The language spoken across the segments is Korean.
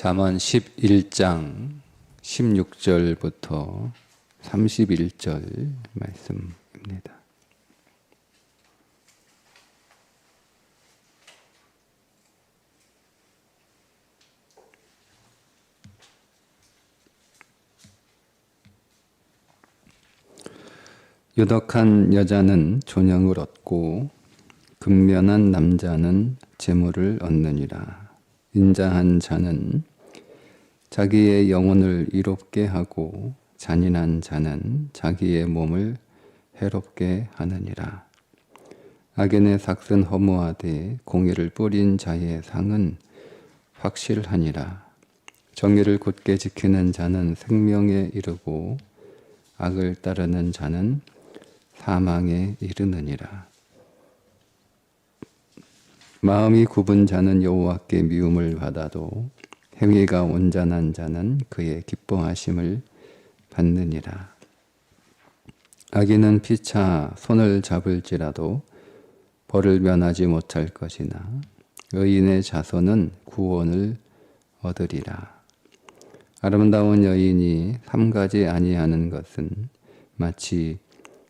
잠언 11장 16절부터 31절 말씀입니다. 유덕한 여자는 존영을 얻고 근면한 남자는 재물을 얻느니라. 인자한 자는 자기의 영혼을 이롭게 하고 잔인한 자는 자기의 몸을 해롭게 하느니라. 악인의 삭은 허무하되 공의를 뿌린 자의 상은 확실하니라. 정의를 굳게 지키는 자는 생명에 이르고 악을 따르는 자는 사망에 이르느니라. 마음이 굽은 자는 여호와께 미움을 받아도 행위가 온전한 자는 그의 기뻐하심을 받느니라. 악인은 피차 손을 잡을지라도 벌을 면하지 못할 것이나 의인의 자손은 구원을 얻으리라. 아름다운 여인이 삼가지 아니하는 것은 마치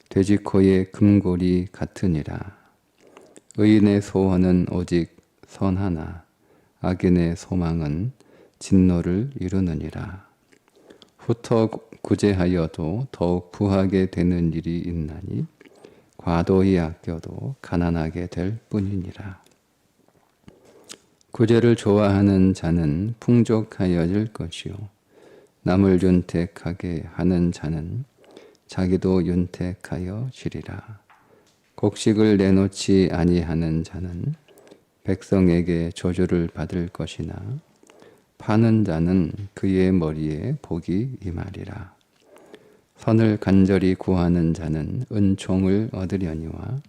돼지코의 금골이 같으니라. 의인의 소원은 오직 선하나 악인의 소망은 진노를 이루느니라. 후터 구제하여도 더욱 부하게 되는 일이 있나니 과도히 아껴도 가난하게 될 뿐이니라. 구제를 좋아하는 자는 풍족하여질 것이요 남을 윤택하게 하는 자는 자기도 윤택하여 지리라. 곡식을 내놓지 아니하는 자는 백성에게 저주를 받을 것이나 파는 자는 그의 머리에 복이 임하리라. 선을 간절히 구하는 자는 은총을 얻으려니와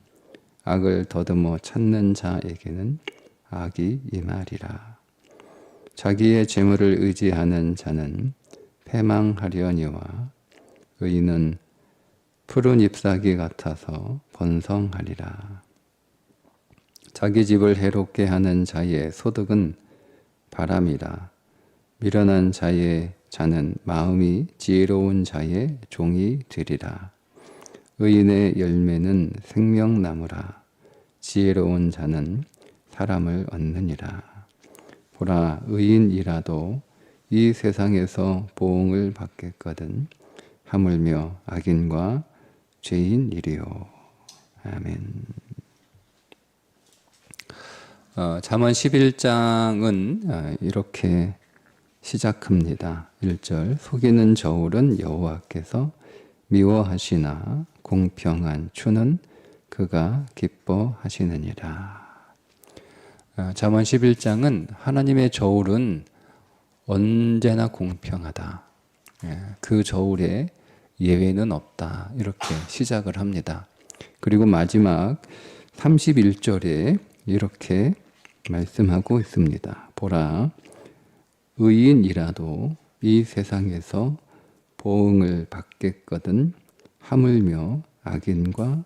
악을 더듬어 찾는 자에게는 악이 임하리라. 자기의 재물을 의지하는 자는 패망하려니와 의인은 푸른 잎사귀 같아서 번성하리라. 자기 집을 해롭게 하는 자의 소득은 바람이라. 미련한 자의 자는 마음이 지혜로운 자의 종이 되리라. 의인의 열매는 생명나무라. 지혜로운 자는 사람을 얻느니라. 보라, 의인이라도 이 세상에서 보응을 받겠거든 하물며 악인과 죄인이리요. 아멘. 잠언 11장은 이렇게 시작합니다. 1절 속이는 저울은 여호와께서 미워하시나 공평한 추는 그가 기뻐하시느니라. 잠언 11장은 하나님의 저울은 언제나 공평하다. 그 저울에 예외는 없다. 이렇게 시작을 합니다. 그리고 마지막 31절에 이렇게 말씀하고 있습니다. 보라, 의인이라도 이 세상에서 보응을 받겠거든 하물며 악인과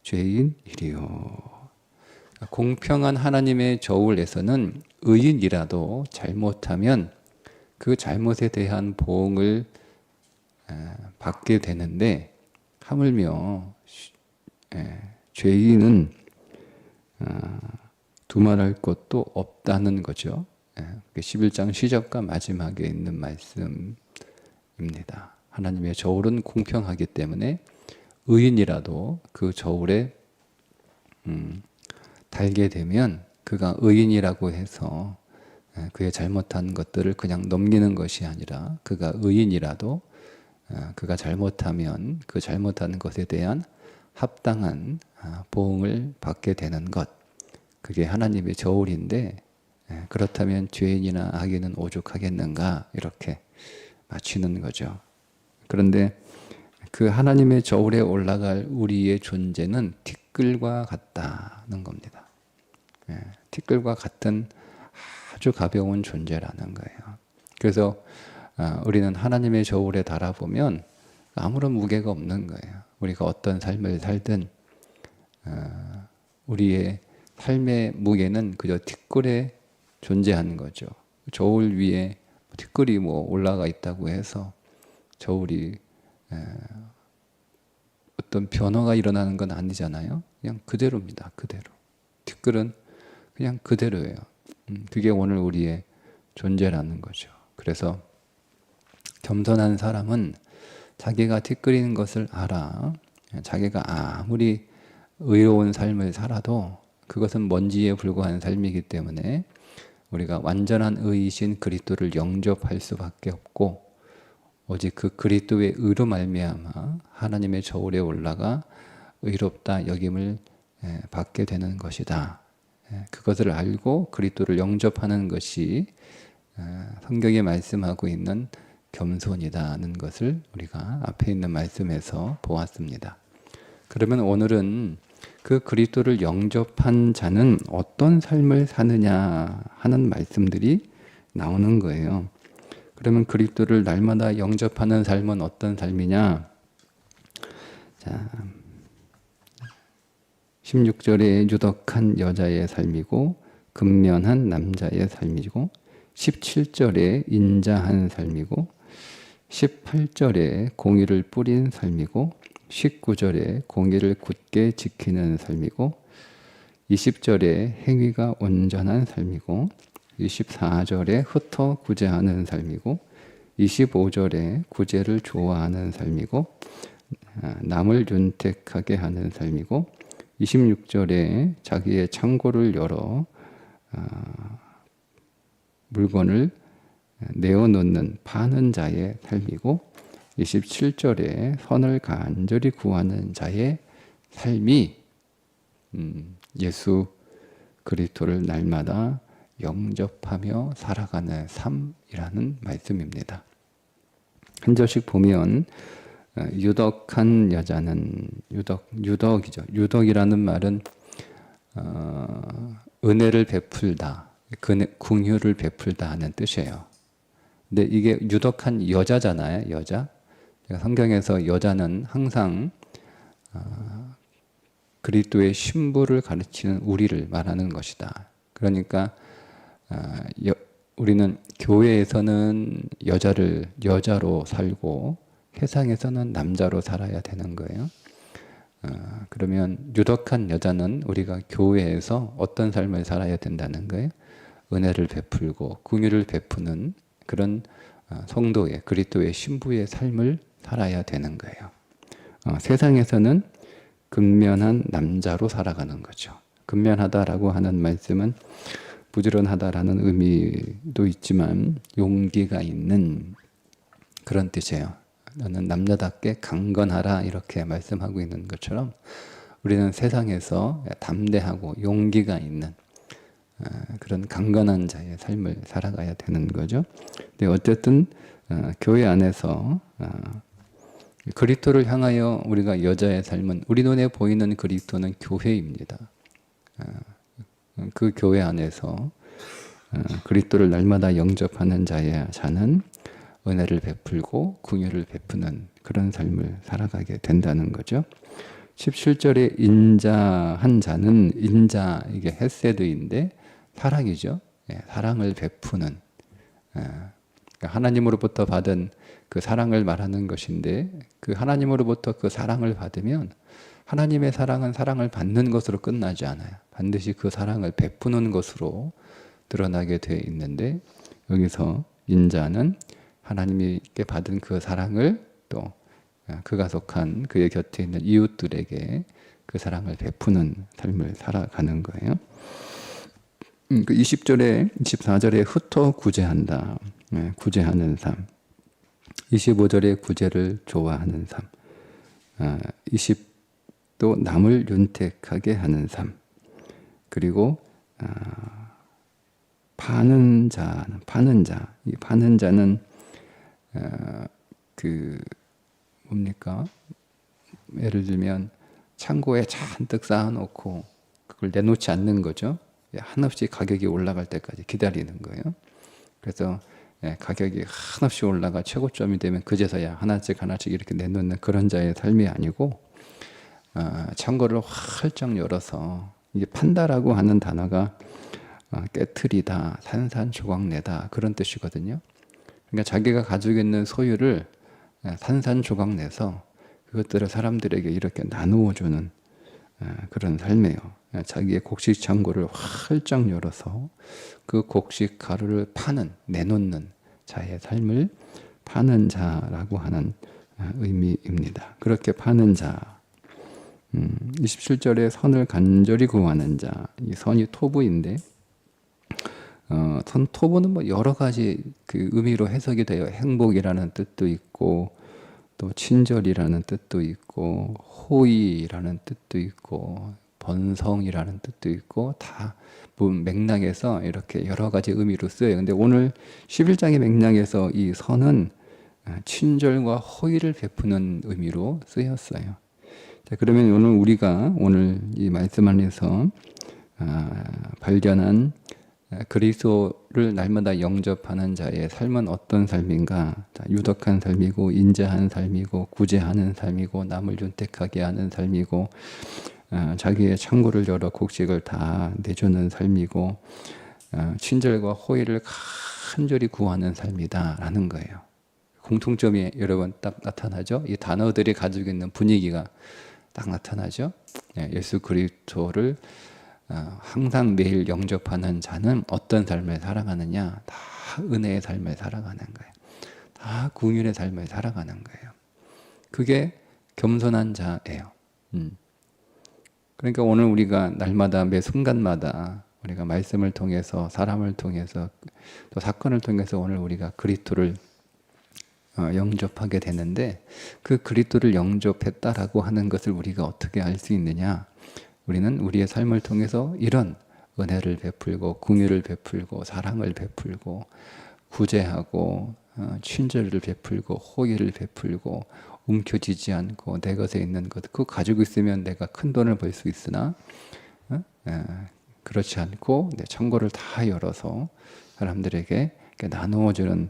죄인이리요. 공평한 하나님의 저울에서는 의인이라도 잘못하면 그 잘못에 대한 보응을 받게 되는데 하물며 죄인은 두말할 것도 없다는 거죠. 11장 시작과 마지막에 있는 말씀입니다. 하나님의 저울은 공평하기 때문에 의인이라도 그 저울에 달게 되면 그가 의인이라고 해서 그의 잘못한 것들을 그냥 넘기는 것이 아니라 그가 의인이라도 그가 잘못하면 그 잘못한 것에 대한 합당한 보응을 받게 되는 것, 그게 하나님의 저울인데 그렇다면 죄인이나 악인은 오죽하겠는가 이렇게 맞추는 거죠. 그런데 그 하나님의 저울에 올라갈 우리의 존재는 티끌과 같다는 겁니다. 티끌과 같은 아주 가벼운 존재라는 거예요. 그래서 우리는 하나님의 저울에 달아보면 아무런 무게가 없는 거예요. 우리가 어떤 삶을 살든 우리의 삶의 무게는 그저 티끌에 존재하는 거죠. 저울 위에 티끌이 뭐 올라가 있다고 해서 저울이 어떤 변화가 일어나는 건 아니잖아요. 그냥 그대로입니다. 그대로. 티끌은 그냥 그대로예요. 그게 오늘 우리의 존재라는 거죠. 그래서 겸손한 사람은 자기가 티끌인 것을 알아. 자기가 아무리 의로운 삶을 살아도 그것은 먼지에 불과한 삶이기 때문에 우리가 완전한 의이신 그리스도를 영접할 수밖에 없고, 오직 그 그리스도의 의로 말미암아 하나님의 저울에 올라가 의롭다 여김을 받게 되는 것이다. 그것을 알고 그리스도를 영접하는 것이 성경에 말씀하고 있는 겸손이다는 것을 우리가 앞에 있는 말씀에서 보았습니다. 그러면 오늘은 그 그리스도를 영접한 자는 어떤 삶을 사느냐 하는 말씀들이 나오는 거예요. 그러면 그리스도를 날마다 영접하는 삶은 어떤 삶이냐? 자, 16절에 유덕한 여자의 삶이고 근면한 남자의 삶이고, 17절에 인자한 삶이고, 18절에 공의를 뿌린 삶이고, 19절에 공의를 굳게 지키는 삶이고, 20절에 행위가 온전한 삶이고, 24절에 흩어 구제하는 삶이고, 25절에 구제를 좋아하는 삶이고, 남을 윤택하게 하는 삶이고, 26절에 자기의 창고를 열어 물건을 내어놓는 파는 자의 삶이고, 27절에 선을 간절히 구하는 자의 삶이 예수 그리스도를 날마다 영접하며 살아가는 삶이라는 말씀입니다. 한 절씩 보면 유덕한 여자는 유덕이죠. 유덕이라는 말은 은혜를 베풀다, 긍휼을 베풀다 하는 뜻이에요. 근데 이게 유덕한 여자잖아요. 여자. 성경에서 여자는 항상 그리스도의 신부를 가르치는 우리를 말하는 것이다. 그러니까 우리는 교회에서는 여자를 여자로 살고 세상에서는 남자로 살아야 되는 거예요. 그러면 유덕한 여자는 우리가 교회에서 어떤 삶을 살아야 된다는 거예요? 은혜를 베풀고 긍휼을 베푸는 그런 성도의 그리스도의 신부의 삶을 살아야 되는 거예요. 세상에서는 근면한 남자로 살아가는 거죠. 근면하다라고 하는 말씀은 부지런하다라는 의미도 있지만 용기가 있는 그런 뜻이에요. 너는 남자답게 강건하라 이렇게 말씀하고 있는 것처럼 우리는 세상에서 담대하고 용기가 있는 그런 강건한 자의 삶을 살아가야 되는 거죠. 근데 어쨌든 교회 안에서 그리스도를 향하여 우리가 여자의 삶은 우리 눈에 보이는 그리스도는 교회입니다. 그 교회 안에서 그리스도를 날마다 영접하는 자는 은혜를 베풀고 긍휼을 베푸는 그런 삶을 살아가게 된다는 거죠. 17절에 인자한 자는 인자 이게 헤세드인데 사랑이죠. 사랑을 베푸는 그러니까 하나님으로부터 받은 그 사랑을 말하는 것인데 그 하나님으로부터 그 사랑을 받으면 하나님의 사랑은 사랑을 받는 것으로 끝나지 않아요. 반드시 그 사랑을 베푸는 것으로 드러나게 되어 있는데 여기서 인자는 하나님께 받은 그 사랑을 또 그가 속한 그의 곁에 있는 이웃들에게 그 사랑을 베푸는 삶을 살아가는 거예요. 그 20절에 24절에 흩어 구제한다. 구제하는 삶. 25절에 구제를 좋아하는 삶. 20또 남을 윤택하게 하는 삶. 그리고 파는 자. 이 파는 자는 그 뭡니까? 예를 들면 창고에 잔뜩 쌓아놓고 그걸 내놓지 않는 거죠. 한없이 가격이 올라갈 때까지 기다리는 거예요. 그래서 가격이 한없이 올라가 최고점이 되면 그제서야 하나씩 이렇게 내놓는 그런 자의 삶이 아니고 창고를 활짝 열어서 이게 판다라고 하는 단어가 깨트리다, 산산조각내다 그런 뜻이거든요. 그러니까 자기가 가지고 있는 소유를 산산조각 내서 그것들을 사람들에게 이렇게 나누어 주는 그런 삶이에요. 자기의 곡식 창고를 활짝 열어서 그 곡식 가루를 파는, 내놓는 자의 삶을 파는 자라고 하는 의미입니다. 그렇게 파는 자. 27절에 선을 간절히 구하는 자. 이 선이 토부인데, 선 토부는 뭐 여러 가지 그 의미로 해석이 돼요. 행복이라는 뜻도 있고, 또 친절이라는 뜻도 있고, 호의라는 뜻도 있고, 번성이라는 뜻도 있고, 다 맥락에서 이렇게 여러 가지 의미로 쓰여요. 근데 오늘 11장의 맥락에서 이 선은 친절과 호의를 베푸는 의미로 쓰였어요. 자, 그러면 오늘 이 말씀 안에서 발견한 그리스도를 날마다 영접하는 자의 삶은 어떤 삶인가? 자, 유덕한 삶이고, 인자한 삶이고, 구제하는 삶이고, 남을 윤택하게 하는 삶이고, 자기의 창고를 열어 곡식을 다 내주는 삶이고, 친절과 호의를 간절히 구하는 삶이다라는 거예요. 공통점이 여러분 딱 나타나죠? 이 단어들이 가지고 있는 분위기가 딱 나타나죠? 예수 그리스도를 항상 매일 영접하는 자는 어떤 삶을 살아가느냐? 다 은혜의 삶을 살아가는 거예요. 다 긍휼의 삶을 살아가는 거예요. 그게 겸손한 자예요. 그러니까 오늘 우리가 날마다 매 순간마다 우리가 말씀을 통해서, 사람을 통해서, 또 사건을 통해서 오늘 우리가 그리스도를 영접하게 되는데, 그 그리스도를 영접했다라고 하는 것을 우리가 어떻게 알 수 있느냐? 우리는 우리의 삶을 통해서 이런 은혜를 베풀고, 긍휼을 베풀고, 사랑을 베풀고, 구제하고, 친절을 베풀고, 호의를 베풀고, 움켜쥐지 않고 내 것에 있는 것, 그거 가지고 있으면 내가 큰 돈을 벌 수 있으나 그렇지 않고 내 창고를 다 열어서 사람들에게 나누어주는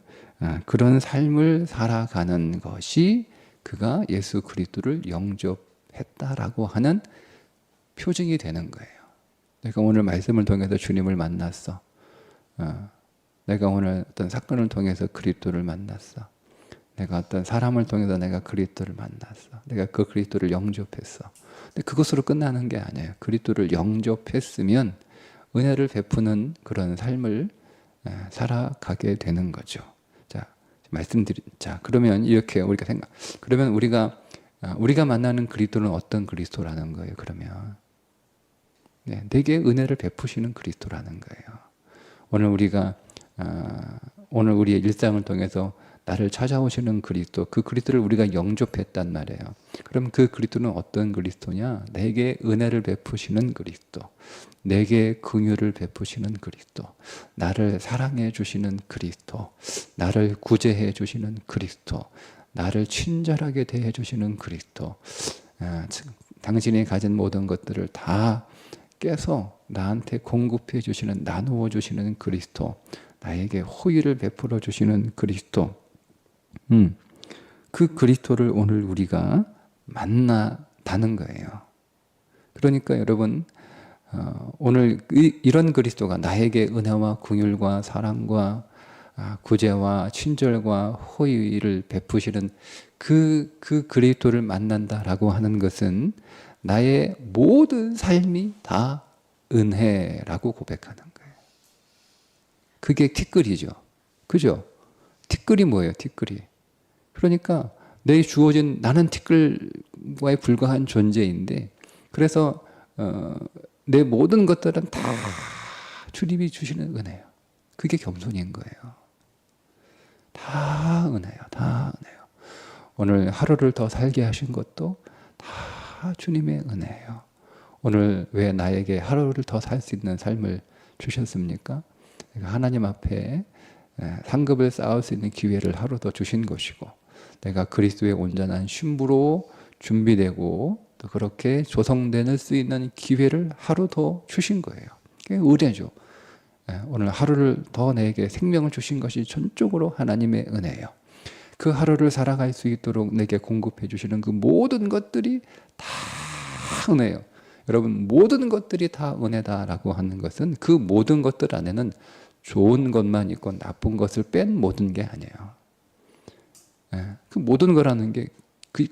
그런 삶을 살아가는 것이 그가 예수 그리스도를 영접했다라고 하는 표징이 되는 거예요. 내가 오늘 말씀을 통해서 주님을 만났어. 내가 오늘 어떤 사건을 통해서 그리스도를 만났어. 내가 어떤 사람을 통해서 내가 그리스도를 만났어. 내가 그 그리스도를 영접했어. 근데 그것으로 끝나는 게 아니에요. 그리스도를 영접했으면 은혜를 베푸는 그런 삶을 살아가게 되는 거죠. 자, 그러면 이렇게 우리가 그러면 우리가 만나는 그리스도는 어떤 그리스도라는 거예요, 그러면? 내게 은혜를 베푸시는 그리스도라는 거예요. 오늘 우리의 일상을 통해서 나를 찾아오시는 그리스도, 그 그리스도를 우리가 영접했단 말이에요. 그럼 그 그리스도는 어떤 그리스도냐? 내게 은혜를 베푸시는 그리스도, 내게 긍휼을 베푸시는 그리스도, 나를 사랑해 주시는 그리스도, 나를 구제해 주시는 그리스도, 나를 친절하게 대해 주시는 그리스도, 당신이 가진 모든 것들을 다 깨서 나한테 공급해 주시는, 나누어 주시는 그리스도, 나에게 호의를 베풀어 주시는 그리스도, 그 그리스도를 오늘 우리가 만나다는 거예요. 그러니까 여러분, 오늘 이런 그리스도가 나에게 은혜와 긍휼과 사랑과 구제와 친절과 호의를 베푸시는 그 그리스도를 만난다라고 하는 것은 나의 모든 삶이 다 은혜라고 고백하는 거예요. 그게 티끌이죠. 그죠? 티끌이 뭐예요? 티끌이. 그러니까 내 주어진, 나는 티끌과에 불과한 존재인데, 그래서 내 모든 것들은 다 주님이 주시는 은혜예요. 그게 겸손인 거예요. 다 은혜예요. 다 은혜예요. 오늘 하루를 더 살게 하신 것도 다 주님의 은혜예요. 오늘 왜 나에게 하루를 더 살 수 있는 삶을 주셨습니까? 하나님 앞에 상급을 쌓을 수 있는 기회를 하루 더 주신 것이고, 내가 그리스도의 온전한 신부로 준비되고 또 그렇게 조성될 수 있는 기회를 하루 더 주신 거예요. 그게 은혜죠. 오늘 하루를 더 내게 생명을 주신 것이 전적으로 하나님의 은혜예요. 그 하루를 살아갈 수 있도록 내게 공급해 주시는 그 모든 것들이 다 은혜예요. 여러분, 모든 것들이 다 은혜다라고 하는 것은 그 모든 것들 안에는 좋은 것만 있고 나쁜 것을 뺀 모든 게 아니에요. 그 모든 거라는 게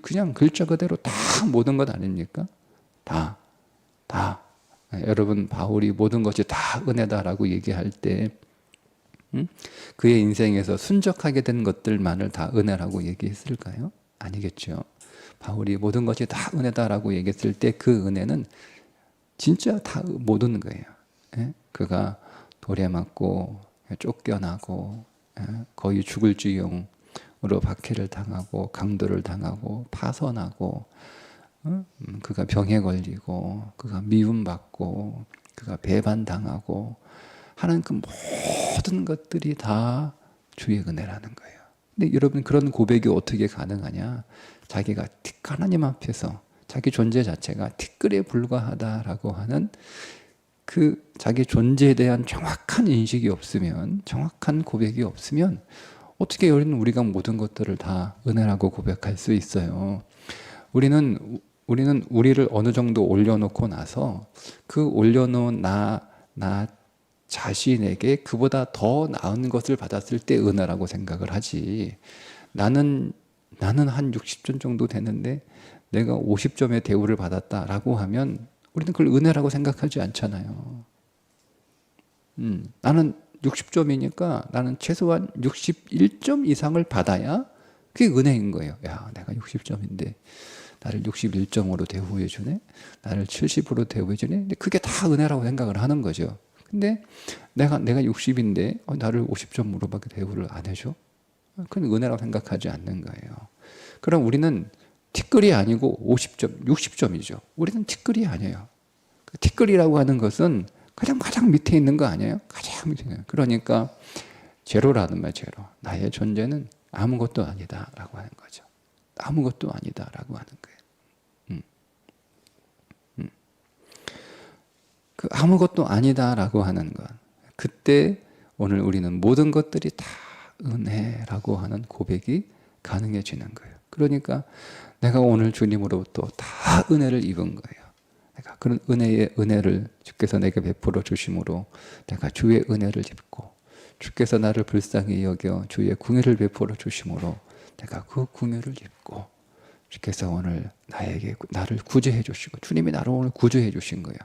그냥 글자 그대로 다 모든 것 아닙니까? 다. 여러분 바울이 모든 것이 다 은혜다라고 얘기할 때 그의 인생에서 순적하게 된 것들만을 다 은혜라고 얘기했을까요? 아니겠죠. 바울이 모든 것이 다 은혜다라고 얘기했을 때 그 은혜는 진짜 다 모든 거예요. 그가 돌에 맞고 쫓겨나고 거의 죽을 지경으로 박해를 당하고 강도를 당하고 파선하고 그가 병에 걸리고 그가 미움받고 그가 배반당하고 하는 그 모든 것들이 다 주의 은혜라는 거예요. 근데 여러분 그런 고백이 어떻게 가능하냐? 자기가 하나님 앞에서 자기 존재 자체가 티끌에 불과하다라고 하는 그 자기 존재에 대한 정확한 인식이 없으면, 정확한 고백이 없으면 어떻게 우리가 모든 것들을 다 은혜라고 고백할 수 있어요? 우리는 우리를 어느 정도 올려놓고 나서 그 올려놓은 나 자신에게 그보다 더 나은 것을 받았을 때 은혜라고 생각을 하지. 나는 한 60점 정도 되는데 내가 50점의 대우를 받았다라고 하면 우리는 그걸 은혜라고 생각하지 않잖아요. 나는 60점이니까 나는 최소한 61점 이상을 받아야 그게 은혜인 거예요. 야, 내가 60점인데 나를 61점으로 대우해 주네. 나를 70으로 대우해 주네. 근데 그게 다 은혜라고 생각을 하는 거죠. 근데 내가 60인데 나를 50점으로밖에 대우를 안 해줘? 그건 은혜라고 생각하지 않는 거예요. 그럼 우리는 티끌이 아니고 50점, 60점이죠. 우리는 티끌이 아니에요. 티끌이라고 하는 것은 가장 밑에 있는 거 아니에요? 가장 밑에 있는. 그러니까 제로라는 말, 제로. 나의 존재는 아무것도 아니다라고 하는 거죠. 아무것도 아니다라고 하는 거예요. 그 아무것도 아니다라고 하는 것. 그때 오늘 우리는 모든 것들이 다 은혜라고 하는 고백이 가능해지는 거예요. 그러니까 내가 오늘 주님으로부터 다 은혜를 입은 거예요. 내가 그런 은혜를 주께서 내게 베풀어 주심으로 내가 주의 은혜를 입고 주께서 나를 불쌍히 여겨 주의 궁유를 베풀어 주심으로 내가 그 궁유를 입고 주께서 오늘 나를 구제해 주시고 주님이 나를 오늘 구제해 주신 거예요.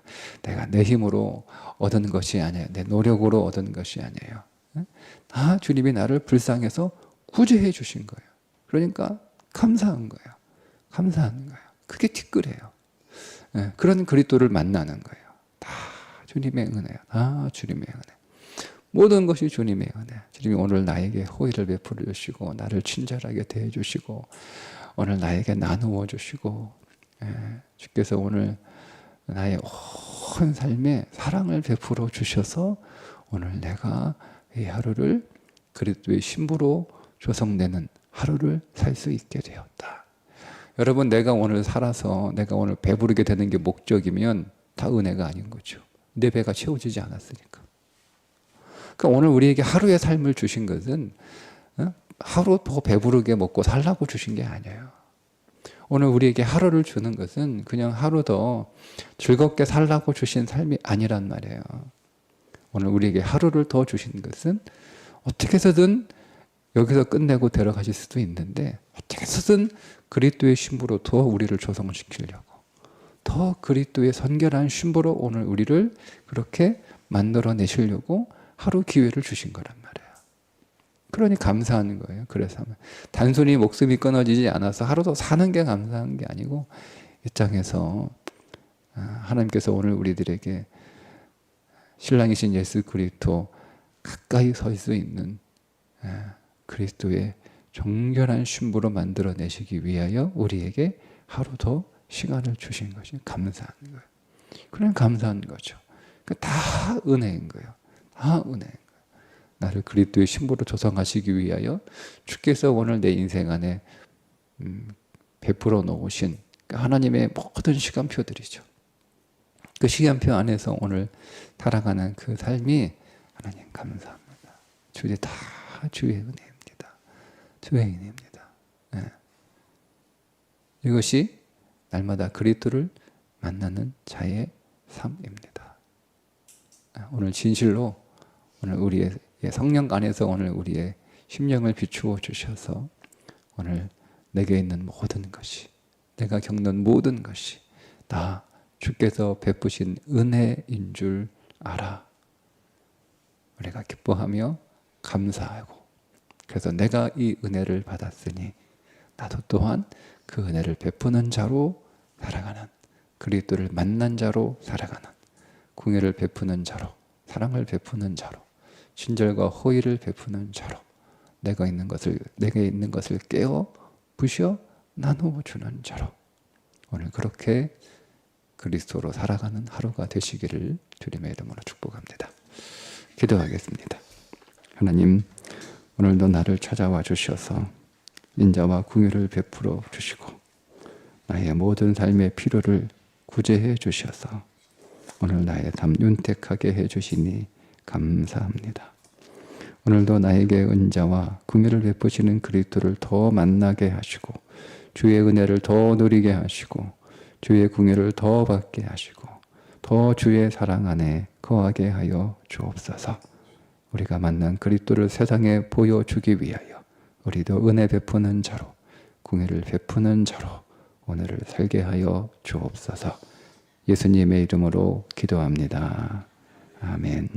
내가 내 힘으로 얻은 것이 아니에요. 내 노력으로 얻은 것이 아니에요. 다 주님이 나를 불쌍해서 구제해 주신 거예요. 그러니까 감사한 거예요. 감사한 거예요. 그게 티끌이에요. 그런 그리스도를 만나는 거예요. 다 주님의 은혜요. 다 주님의 은혜. 모든 것이 주님의 은혜. 주님이 오늘 나에게 호의를 베풀어 주시고 나를 친절하게 대해 주시고 오늘 나에게 나누어 주시고 주께서 오늘 나의 온 삶에 사랑을 베풀어 주셔서 오늘 내가 이 하루를 그리스도의 신부로 조성되는 하루를 살 수 있게 되었다. 여러분, 내가 오늘 살아서 내가 오늘 배부르게 되는 게 목적이면 다 은혜가 아닌 거죠. 내 배가 채워지지 않았으니까. 그러니까 오늘 우리에게 하루의 삶을 주신 것은 하루 더 배부르게 먹고 살라고 주신 게 아니에요. 오늘 우리에게 하루를 주는 것은 그냥 하루 더 즐겁게 살라고 주신 삶이 아니란 말이에요. 오늘 우리에게 하루를 더 주신 것은 어떻게 해서든 여기서 끝내고 데려가실 수도 있는데 어떻게 해서든 그리스도의 신부로 더 우리를 조성시키려고 더 그리스도의 선결한 신부로 오늘 우리를 그렇게 만들어내시려고 하루 기회를 주신 거란 말이에요. 그러니 감사하는 거예요. 그래서 단순히 목숨이 끊어지지 않아서 하루 더 사는 게 감사한 게 아니고 이 땅에서 하나님께서 오늘 우리들에게 신랑이신 예수 그리스도 가까이 설 수 있는 그리스도의 정결한 신부로 만들어내시기 위하여 우리에게 하루 더 시간을 주신 것이 감사한 거예요. 그냥 감사한 거죠. 다 은혜인 거예요. 다 은혜인 거예요. 나를 그리스도의 신부로 조성하시기 위하여 주께서 오늘 내 인생 안에 베풀어 놓으신 하나님의 모든 시간표들이죠. 그 시간표 안에서 오늘 살아가는 그 삶이 하나님 감사합니다. 주의 다 주의 은혜입니다. 주의 은혜입니다. 이것이 날마다 그리스도를 만나는 자의 삶입니다. 오늘 진실로 오늘 우리의 성령 안에서 오늘 우리의 심령을 비추어 주셔서 오늘 내게 있는 모든 것이, 내가 겪는 모든 것이 다 주께서 베푸신 은혜인 줄 알아. 우리가 기뻐하며 감사하고, 그래서 내가 이 은혜를 받았으니 나도 또한 그 은혜를 베푸는 자로 살아가는, 그리스도를 만난 자로 살아가는, 궁예를 베푸는 자로, 사랑을 베푸는 자로, 친절과 호의를 베푸는 자로, 내게 있는 것을 깨어 부셔 나누어 주는 자로, 오늘 그렇게 그리스도로 살아가는 하루가 되시기를 주님의 이름으로 축복합니다. 기도하겠습니다. 하나님, 오늘도 나를 찾아와 주셔서 인자와 궁유를 베풀어 주시고 나의 모든 삶의 필요를 구제해 주셔서 오늘 나의 삶 윤택하게 해 주시니 감사합니다. 오늘도 나에게 은자와 궁유를 베푸시는 그리스도를 더 만나게 하시고 주의 은혜를 더 누리게 하시고 주의 궁유를 더 받게 하시고 더 주의 사랑 안에 거하게 하여 주옵소서. 우리가 만난 그리스도를 세상에 보여주기 위하여 우리도 은혜 베푸는 자로, 궁유를 베푸는 자로 오늘을 살게 하여 주옵소서. 예수님의 이름으로 기도합니다. 아멘.